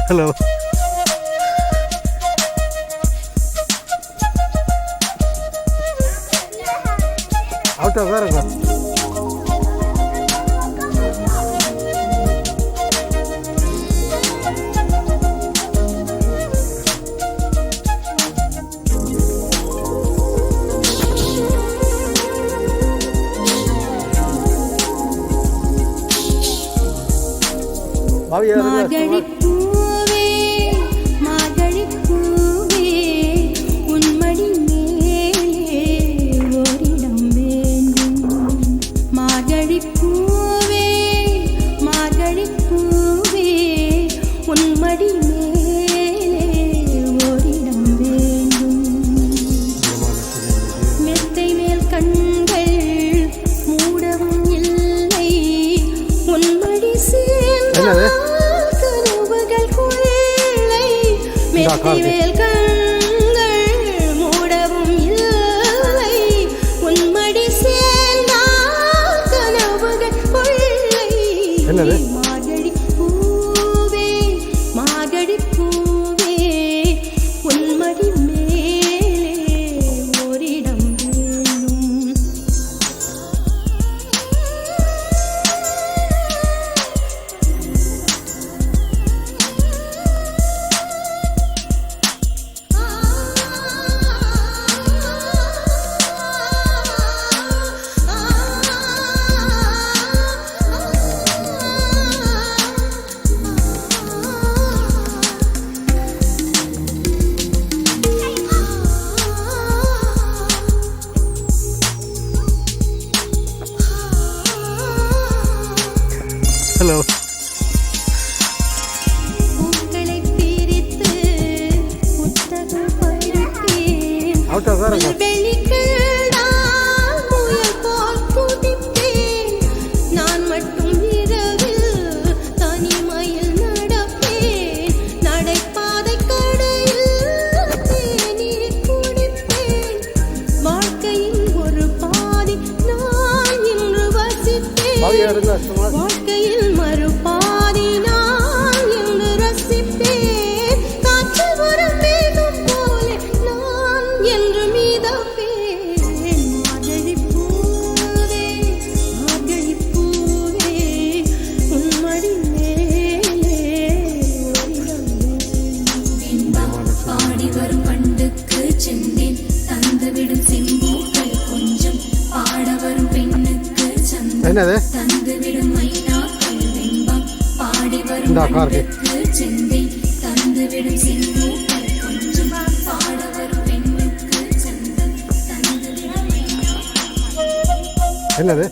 Hello. அவுட்டா வேற இருக்கும். மார்கழிப்பூவே மார்கழிப்பூவே உன்மடி மேலே ஓரிடம் வேண்டும். மார்கழிப்பூவே மார்கழிப்பூவே உன்மடி மேலே ஓரிடம் வேண்டும். மெத்தை மேல் கண்கள் மூடவும் இல்லை உன்மடி சேர்ந்த மேல் கண்கள் மூடவும் இல்லை உன்மடி சேர்ந்தால் கனவுகள் கொள்ளை. மார்கழிப்பூவே மார்கழிப்பூவே உன்மடி மேலே ஓரிடம் வேண்டும். ஹலோ. பூக்களை பிரித்து புத்தகம் படித்தேன். வெளிக்கள் நான் முயல் போல் குதித்தேன். நான் மட்டும் இரவில் தனிமையில் நடப்பேன். நடைபாதை கடையில் தேநீர் குடிப்பேன். வாழ்க்கையின் ஒரு பாதி நான் இன்று வசித்தேன். வாழ்க்கையில் மறுபாதி நான் இங்கு ரசிப்பேன். காற்று வரும் மேகம் போல நான் என்று மீதப்பேன். மார்கழிப்பூவே மார்கழிப்பூவே உன்மடி மேலே ஓரிடம் வேண்டும். பாடி வரும் பண்டுக்கு செந்தேன் தந்துவிடும் செம்பூக்கள் கொஞ்சம் பாட வரும் பெண்ணுக்கு சந்தம் தந்துவிடும் மைனாக்கள் வெம்பம் பாடி வரும் பண்டுக்கு செந்தேன் தந்துவிடும் செம்பூக்கள் கொஞ்சம் பாட வரும் பெண்ணுக்கு சந்தம் தந்துவிடும் மைனாக்கள். என்னது